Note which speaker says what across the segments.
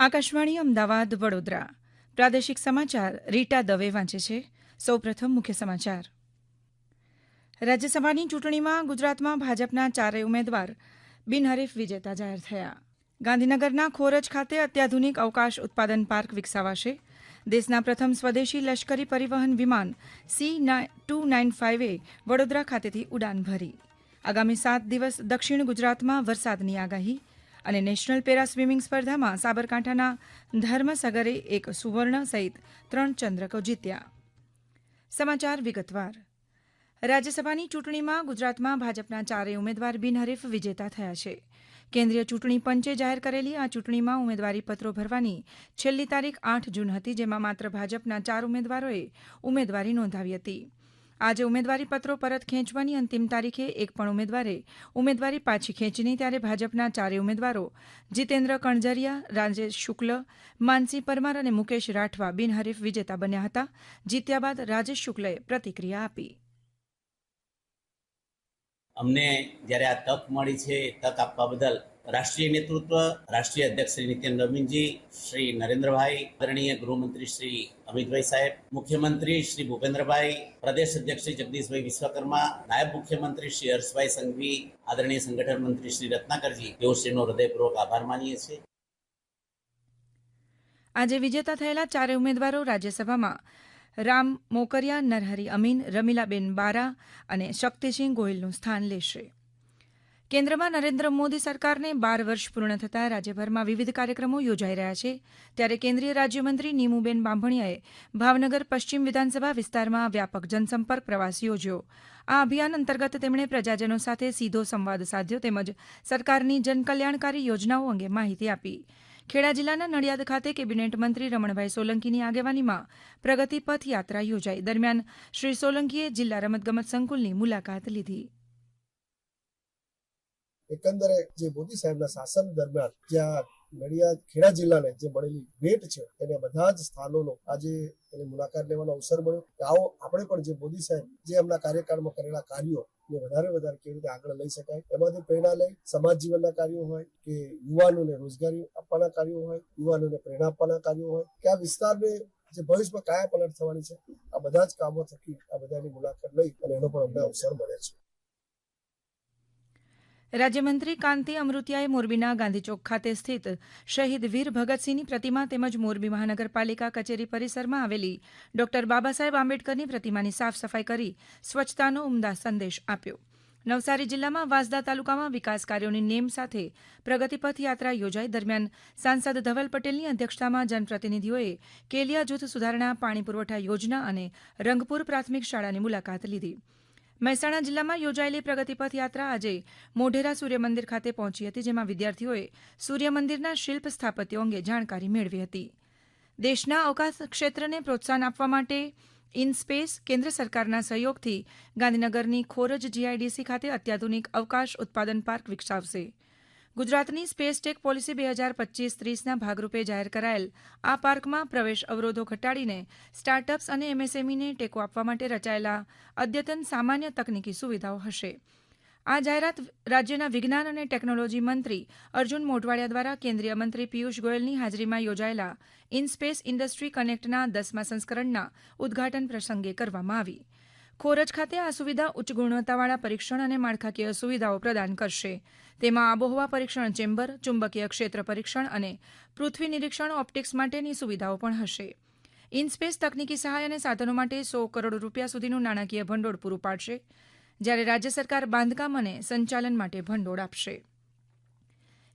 Speaker 1: આકાશવાણી અમદાવાદ વડોદરા પ્રાદેશિક સમાચાર રીટા દવે વાંચે છે. સૌપ્રથમ મુખ્ય સમાચાર. રાજ્યસભાની ચૂંટણીમાં ગુજરાતમાં ભાજપના 4 ઉમેદવાર બિનહરીફ વિજેતા જાહેર થયા. ગાંધીનગરના ખોરજ ખાતે અત્યાધુનિક અવકાશ ઉત્પાદન પાર્ક વિકસાવાશે. દેશના પ્રથમ સ્વદેશી લશ્કરી પરિવહન વિમાન C-295એ વડોદરા ખાતેથી ઉડાન ભરી. આગામી 7 દિવસ દક્ષિણ ગુજરાતમાં વરસાદની આગાહી. અને નેશનલ પેરા સ્વિમિંગ સ્પર્ધામાં સાબરકાંઠાના ધર્મસગરે 1 સુવર્ણ સહિત 3 ચંદ્રકો જીત્યા. સમાચાર વિગતવાર. રાજ્યસભાની ચૂંટણીમાં ગુજરાતમાં ભાજપના 4 ઉમેદવાર બિનહરીફ વિજેતા થયા છે. કેન્દ્રીય ચૂંટણી પંચે જાહેર કરેલી આ ચૂંટણીમાં ઉમેદવારી પત્રો ભરવાની છેલ્લી તારીખ 8 જૂન હતી, જેમાં માત્ર ભાજપના 4 ઉમેદવારોએ ઉમેદવારી નોંધાવી હતી. આજે ઉમેદવારી પત્રો પરત ખેંચવાની અંતિમ તારીખે એક પણ ઉમેદવારે ઉમેદવારી પાછી ખેંચી નહીં, ત્યારે ભાજપના 4 ઉમેદવારો જીતેન્દ્ર કણઝરિયા, રાજેશ શુક્લ, માનસી પરમાર અને મુકેશ રાઠવા બિનહરીફ વિજેતા બન્યા હતા. જીત્યા બાદ રાજેશ શુક્લએ પ્રતિક્રિયા આપી.
Speaker 2: અમને જ્યારે આ તક મળી છે, તક આપવા બદલ રાષ્ટ્રીય નેતૃત્વ, રાષ્ટ્રીય અધ્યક્ષ શ્રી નીતિન રવીનજી, શ્રી નરેન્દ્રભાઈ, આદરણીય ગૃહમંત્રી શ્રી અમિતભાઈ સાહેબ, મુખ્યમંત્રી શ્રી ભૂપેન્દ્રભાઈ, પ્રદેશ અધ્યક્ષ શ્રી જગદીશભાઈ વિશ્વકર્મા, નાયબ મુખ્યમંત્રી શ્રી હર્ષભાઈ સંઘવી, આદરણીય સંગઠન મંત્રી શ્રી રત્નાકરજી, તેઓ શ્રીનો હૃદયપૂર્વક આભાર માનીએ છીએ.
Speaker 1: આજે વિજેતા થયેલા 4 ઉમેદવારો રાજ્યસભામાં રામ મોકરિયા, નરહરી અમીન, રમીલાબેન બારા અને શક્તિસિંહ ગોહિલનું સ્થાન લેશે. કેન્દ્રમાં નરેન્દ્ર મોદી સરકારને 12 વર્ષ પૂર્ણ થતાં રાજ્યભરમાં વિવિધ કાર્યક્રમો યોજાઈ રહ્યા છે. ત્યારે કેન્દ્રીય રાજ્યમંત્રી નીમુબેન બાંભણિયાએ ભાવનગર પશ્ચિમ વિધાનસભા વિસ્તારમાં વ્યાપક જનસંપર્ક પ્રવાસ યોજ્યો. આ અભિયાન અંતર્ગત તેમણે પ્રજાજનો સાથે સીધો સંવાદ સાધ્યો તેમજ સરકારની જનકલ્યાણકારી યોજનાઓ અંગે માહિતી આપી. ખેડા જિલ્લાના નડિયાદ ખાતે કેબિનેટ મંત્રી રમણભાઈ સોલંકીની આગેવાનીમાં પ્રગતિ પથ યાત્રા યોજાઈ. દરમિયાન શ્રી સોલંકીએ જિલ્લા રમતગમત સંકુલની મુલાકાત લીધી.
Speaker 3: એકંદરે જે મોદી સાહેબના શાસન દરમિયાન જ્યાં નડિયાદ ખેડા જિલ્લાને જે મળેલી ભેટ છે, એને બધા જ સ્થાનોનો આજે એની મુલાકાત લેવાનો અવસર મળ્યો. આવો આપણે પણ જે મોદી સાહેબ જે એમના કાર્યકાળમાં કરેલા કાર્યો વધારે કેવી રીતે આગળ લઈ શકાય, એમાંથી પ્રેરણા લઈ સમાજ જીવનના કાર્યો હોય કે યુવાનોને રોજગારી આપવાના કાર્યો હોય, યુવાનોને પ્રેરણા આપવાના કાર્યો હોય કે આ વિસ્તારને જે ભવિષ્યમાં કાયા પલટ થવાની છે, આ બધા જ કામો થકી આ બધાની મુલાકાત લઈ અને એનો પણ અમને અવસર મળે છે.
Speaker 1: રાજ્યમંત્રી કાંતિ અમૃતિયાએ મોરબીના ગાંધીચોક ખાતે સ્થિત શહીદ વીર ભગતસિંહની પ્રતિમા તેમજ મોરબી મહાનગરપાલિકા કચેરી પરિસરમાં આવેલી ડોક્ટર બાબાસાહેબ આંબેડકરની પ્રતિમાની સાફ સફાઈ કરી સ્વચ્છતાનો ઉમદા સંદેશ આપ્યો. નવસારી જિલ્લામાં વાંસદા તાલુકામાં વિકાસ કાર્યોની નેમ સાથે પ્રગતિપથ યાત્રા યોજાઈ. દરમિયાન સાંસદ ધવલ પટેલની અધ્યક્ષતામાં જનપ્રતિનિધિઓએ કેલિયા જૂથ સુધારણા, પાણી પુરવઠા યોજના અને રંગપુર પ્રાથમિક શાળાની મુલાકાત લીધી. મહેસાણા જિલ્લામાં યોજાયેલી પ્રગતિપથ યાત્રા આજે મોઢેરા સૂર્યમંદિર ખાતે પહોંચી હતી, જેમાં વિદ્યાર્થીઓએ સૂર્યમંદિરના શિલ્પ સ્થાપત્યો અંગે જાણકારી મેળવી હતી. દેશના અવકાશ ક્ષેત્રને પ્રોત્સાહન આપવા માટે ઇનસ્પેસ કેન્દ્ર સરકારના સહયોગથી ગાંધીનગરની ખોરજ GIDC ખાતે અત્યાધુનિક અવકાશ ઉત્પાદન પાર્ક વિકસાવશે. ગુજરાતની સ્પેસ ટેક પોલિસી 2025-30ના ભાગરૂપે જાહેર કરાયેલ આ પાર્કમાં પ્રવેશ અવરોધો ઘટાડીને સ્ટાર્ટઅપ્સ અને MSMEને ટેકો આપવા માટે રચાયેલા અદ્યતન સામાન્ય તકનીકી સુવિધાઓ હશે. આ જાહેરાત રાજ્યના વિજ્ઞાન અને ટેકનોલોજી મંત્રી અર્જુન મોઢવાડિયા દ્વારા કેન્દ્રીય મંત્રી પિયુષ ગોયલની હાજરીમાં યોજાયેલા ઇનસ્પેસ ઇન્ડસ્ટ્રી કનેક્ટના 10મા સંસ્કરણના ઉદઘાટન પ્રસંગે કરવામાં આવી. ખોરજ ખાતે આ સુવિધા ઉચ્ચ ગુણવત્તાવાળા પરીક્ષણ અને માળખાકીય સુવિધાઓ પ્રદાન કરશે. તેમાં આબોહવા પરીક્ષણ ચેમ્બર, ચુંબકીય ક્ષેત્ર પરીક્ષણ અને પૃથ્વી નિરીક્ષણ ઓપ્ટિક્સ માટેની સુવિધાઓ પણ હશે. ઇનસ્પેસ તકનીકી સહાય અને સાધનો માટે 100 કરોડ રૂપિયા સુધીનું નાણાકીય ભંડોળ પૂરું પાડશે, જ્યારે રાજ્ય સરકાર બાંધકામ અને સંચાલન માટે ભંડોળ આપશે.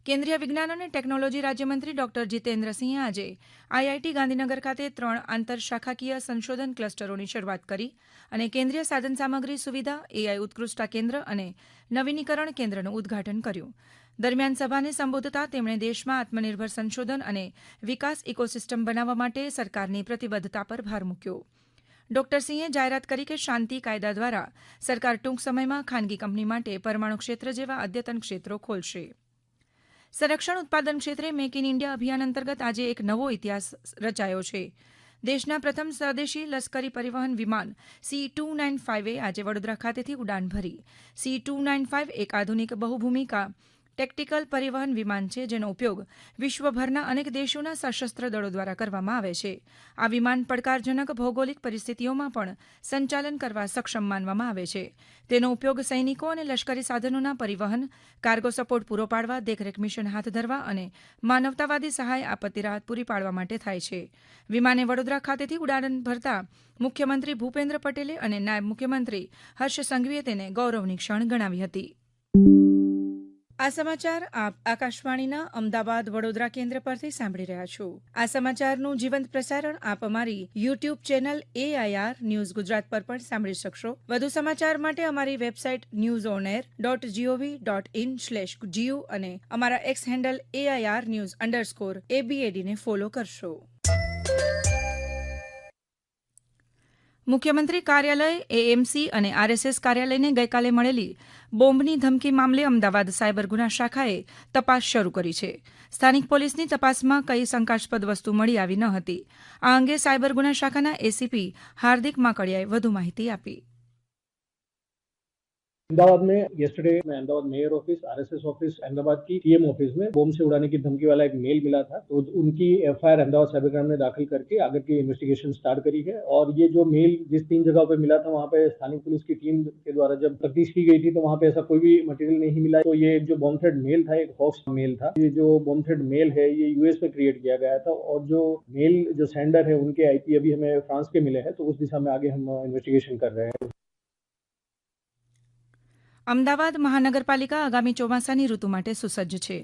Speaker 1: કેન્દ્રીય વિજ્ઞાન અને ટેકનોલોજી રાજ્યમંત્રી ડોક્ટર જીતેન્દ્રસિંહે આજે IIT ગાંધીનગર ખાતે 3 આંતરશાખાકીય સંશોધન ક્લસ્ટરોની શરૂઆત કરી અને કેન્દ્રીય સાધનસામગ્રી સુવિધા, AI ઉત્કૃષ્ટતા કેન્દ્ર અને નવીનીકરણ કેન્દ્રનું ઉદઘાટન કર્યું. દરમિયાન સભાને સંબોધતા તેમણે દેશમાં આત્મનિર્ભર સંશોધન અને વિકાસ ઇકોસિસ્ટમ બનાવવા માટે સરકારની પ્રતિબદ્ધતા પર ભાર મૂક્યો. ડોક્ટર સિંહે જાહેરાત કરી કે શાંતિ કાયદા દ્વારા સરકાર ટૂંક સમયમાં ખાનગી કંપની માટે પરમાણુ ક્ષેત્ર જેવા અદ્યતન ક્ષેત્રો ખોલશે. સંરક્ષણ ઉત્પાદન ક્ષેત્રે મેક ઇન ઇન્ડિયા અભિયાન અંતર્ગત આજે એક નવો ઇતિહાસ રચાયો છે. દેશના પ્રથમ સ્વદેશી લશ્કરી પરિવહન વિમાન C-295એ આજે વડોદરા ખાતેથી ઉડાન ભરી. C-295 એક આધુનિક બહુભૂમિકા ટેક્ટિકલ પરિવહન વિમાન છે, જેનો ઉપયોગ વિશ્વભરના અનેક દેશોના સશસ્ત્ર દળો દ્વારા કરવામાં આવે છે. આ વિમાન પડકારજનક ભૌગોલિક પરિસ્થિતિઓમાં પણ સંચાલન કરવા સક્ષમ માનવામાં આવે છે. તેનો ઉપયોગ સૈનિકો અને લશ્કરી સાધનોના પરિવહન, કાર્ગો સપોર્ટ પૂરો પાડવા, દેખરેખ મિશન હાથ ધરવા અને માનવતાવાદી સહાય આપત્તિ રાહત પૂરી પાડવા માટે થાય છે. વિમાને વડોદરા ખાતેથી ઉડાન ભરતા મુખ્યમંત્રી ભૂપેન્દ્ર પટેલે અને નાયબ મુખ્યમંત્રી હર્ષ સંઘવીએ તેને ગૌરવની ક્ષણ ગણાવી હતી. આ સમાચાર આપ આકાશવાણીના અમદાવાદ વડોદરા કેન્દ્ર પરથી સાંભળી રહ્યા છો. આ સમાચારનું જીવંત પ્રસારણ આપ અમારી YouTube channel AIR news Gujarat પર પણ સાંભળી શકશો. વધુ સમાચાર માટે અમારી વેબસાઇટ newsonair.gov.in/gu અને અમારા એક્સ હેન્ડલ AIR_news_ABAD ને ફોલો કરશો. મુખ્યમંત્રી કાર્યાલય, AMC અને RSS કાર્યાલયને ગઈકાલે મળેલી બોમ્બની ધમકી મામલે અમદાવાદ સાયબર ગુના શાખાએ તપાસ શરૂ કરી છે. સ્થાનિક પોલીસની તપાસમાં કઈ શંકાસ્પદ વસ્તુ મળી આવી ન હતી. આ અંગે સાયબર ગુના શાખાના ACP હાર્દિક માકડિયાએ વધુ માહિતી આપી.
Speaker 4: अहमदाबाद में yesterday में Ahmedabad mayor office, RSS office, Ahmedabad की CM ऑफिस में बम से उड़ाने की धमकी वाला एक मेल मिला था, तो उनकी FIR अहमदाबाद साइबर क्राइम ने दाखिल करके आगे की इन्वेस्टिगेशन स्टार्ट करी है. और ये जो मेल जिस 3 जगह पे मिला था, वहाँ पे स्थानीय पुलिस की टीम के द्वारा जब तफ्तीश की गई थी तो वहाँ पे ऐसा कोई भी मटेरियल नहीं मिला. तो ये जो बॉम्ब थ्रेट मेल था, एक हॉक्स मेल था. ये जो बॉम्ब थ्रेट मेल है ये US में क्रिएट किया गया था और जो मेल जो सेंडर है उनके IP अभी हमें फ्रांस के मिले हैं, तो उस दिशा में आगे हम इन्वेस्टिगेशन कर रहे हैं.
Speaker 1: અમદાવાદ મહાનગરપાલિકા આગામી ચોમાસાની ઋતુ માટે સુસજ્જ છે.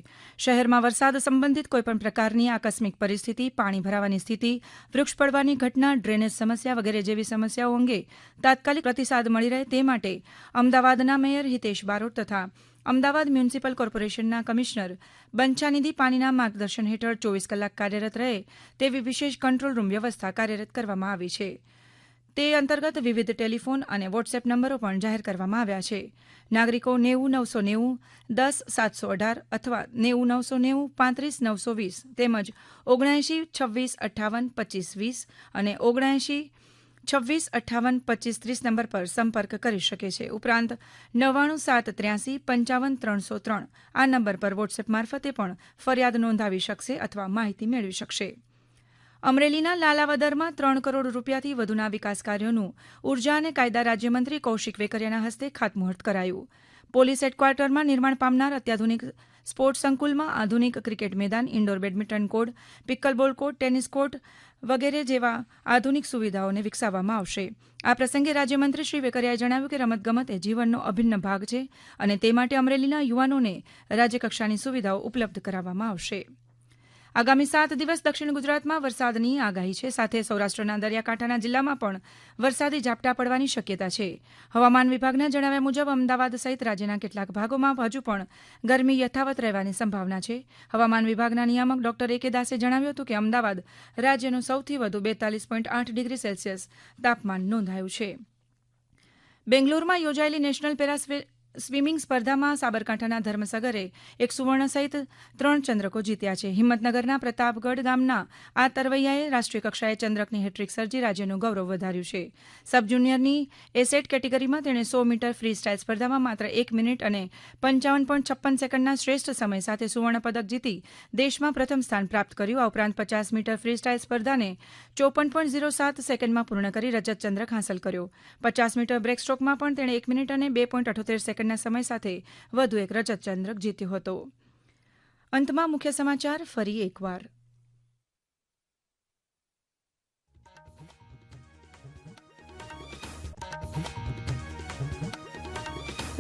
Speaker 1: શહેરમાં વરસાદ સંબંધિત કોઈપણ પ્રકારની આકસ્મિક પરિસ્થિતિ, પાણી ભરાવાની સ્થિતિ, વૃક્ષ પડવાની ઘટના, ડ્રેનેજ સમસ્યા વગેરે જેવી સમસ્યાઓ અંગે તાત્કાલિક પ્રતિસાદ મળી રહે તે માટે અમદાવાદના મેયર હિતેશ બારોટ તથા અમદાવાદ મ્યુનિસિપલ કોર્પોરેશનના કમિશનર બંછાનિધિ પાનીના માર્ગદર્શન હેઠળ 24 કલાક કાર્યરત રહે તેવી વિશેષ કંટ્રોલ રૂમ વ્યવસ્થા કાર્યરત કરવામાં આવી છે. તે અંતર્ગત વિવિધ ટેલિફોન અને વોટ્સએપ નંબરો પણ જાહેર કરવામાં આવ્યા છે. નાગરિકો 90 990 10 718 અથવા 90 990 35 920 તેમજ 79 26 58 25 20 અને 79 26 58 25 30 નંબર પર સંપર્ક કરી શકે છે. ઉપરાંત 99 783 55 303 આ નંબર પર વોટ્સએપ મારફતે પણ ફરિયાદ નોંધાવી શકશે અથવા માહિતી મેળવી શકશે. અમરેલીના લાલાવદરમાં 3 કરોડ રૂપિયાથી વધુના વિકાસ કાર્યોનું ઉર્જા અને કાયદા રાજ્યમંત્રી કૌશિક વેકરિયાના હસ્તે ખાતમુહૂર્ત કરાયું. પોલીસ હેડક્વાર્ટરમાં નિર્માણ પામનાર અત્યાધુનિક સ્પોર્ટ્સ સંકુલમાં આધુનિક ક્રિકેટ મેદાન, indoor badminton court, pickleball court, tennis court વગેરે જેવા આધુનિક સુવિધાઓને વિકસાવવામાં આવશે. આ પ્રસંગે રાજ્યમંત્રી શ્રી વેકરિયાએ જણાવ્યું કે રમતગમત એ જીવનનો અભિન્ન ભાગ છે અને તે માટે અમરેલીના યુવાનોને રાજ્યકક્ષાની સુવિધાઓ ઉપલબ્ધ કરાવવામાં આવશે. આગામી 7 દિવસ દક્ષિણ ગુજરાતમાં વરસાદની આગાહી છે. સાથે સૌરાષ્ટ્રના દરિયાકાંઠાના જિલ્લામાં પણ વરસાદી ઝાપટા પડવાની શક્યતા છે. હવામાન વિભાગના જણાવ્યા મુજબ અમદાવાદ સહિત રાજ્યના કેટલાક ભાગોમાં હજુ પણ ગરમી યથાવત રહેવાની સંભાવના છે. હવામાન વિભાગના નિયામક ડોક્ટર A.K. દાસે જણાવ્યું હતું કે અમદાવાદ રાજ્યનું સૌથી વધુ 42.8 ડિગ્રી સેલ્સિયસ તાપમાન નોંધાયું છે. બેંગ્લોરમાં યોજાયેલી નેશનલ પેરા સ્વિમિંગ સ્પર્ધામાં સાબરકાંઠાના ધર્મસગરે 1 સુવર્ણ સહિત 3 ચંદ્રકો જીત્યા છે. હિંમતનગરના પ્રતાપગઢ ગામના આ તરવૈયાએ રાષ્ટ્રીય કક્ષાએ ચંદ્રકની હેટ્રિક સર્જી રાજ્યનું ગૌરવ વધાર્યું છે. સબ જુનિયરની એસેટ કેટેગરીમાં તેણે 100 મીટર ફ્રી સ્ટાઇલ સ્પર્ધામાં માત્ર 1 મિનિટ અને 55.56 સેકન્ડના શ્રેષ્ઠ સમય સાથે સુવર્ણ પદક જીતી દેશમાં પ્રથમ સ્થાન પ્રાપ્ત કર્યું. આ ઉપરાંત 50 મીટર ફ્રી સ્ટાઇલ સ્પર્ધાને 54.07 સેકન્ડમાં પૂર્ણ કરી રજત ચંદ્રક હાંસલ કર્યો. 50 મીટર બ્રેક સ્ટ્રોકમાં પણ તેણે 1 મિનિટ અને 2.78 સેકન્ડ ના સમય સાથે વધુ એક રજત ચંદ્રક જીત્યો હતો. અંતમાં મુખ્ય સમાચાર ફરી એકવાર.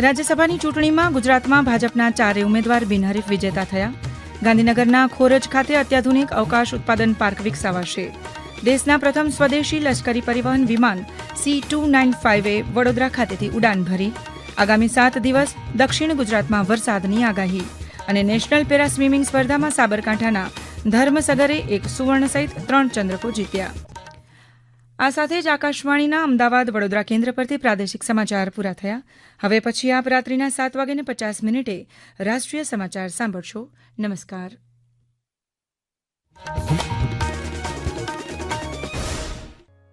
Speaker 1: રાજ્યસભાની ચૂંટણીમાં ગુજરાતમાં ભાજપના 4 ઉમેદવાર બિનહરીફ વિજેતા થયા. ગાંધીનગરના ખોરજ ખાતે અત્યાધુનિક અવકાશ ઉત્પાદન પાર્ક વિકસાવાશે. દેશના પ્રથમ સ્વદેશી લશ્કરી પરિવહન વિમાન C-295એ વડોદરા ખાતેથી ઉડાન ભરી. આગામી 7 દિવસ દક્ષિણ ગુજરાતમાં વરસાદની આગાહી અને નેશનલ પેરા સ્વિમિંગ સ્પર્ધામાં સાબરકાંઠાના ધર્મસગરે 1 સુવર્ણ સહિત 3 ચંદ્રકો જીત્યા. આ સાથે જ આકાશવાણીના અમદાવાદ વડોદરા કેન્દ્ર પરથી પ્રાદેશિક સમાચાર પૂરા થયા. હવે પછી આપ રાત્રિના 7:50 રાષ્ટ્રીય સમાચાર સાંભળશો. નમસ્કાર.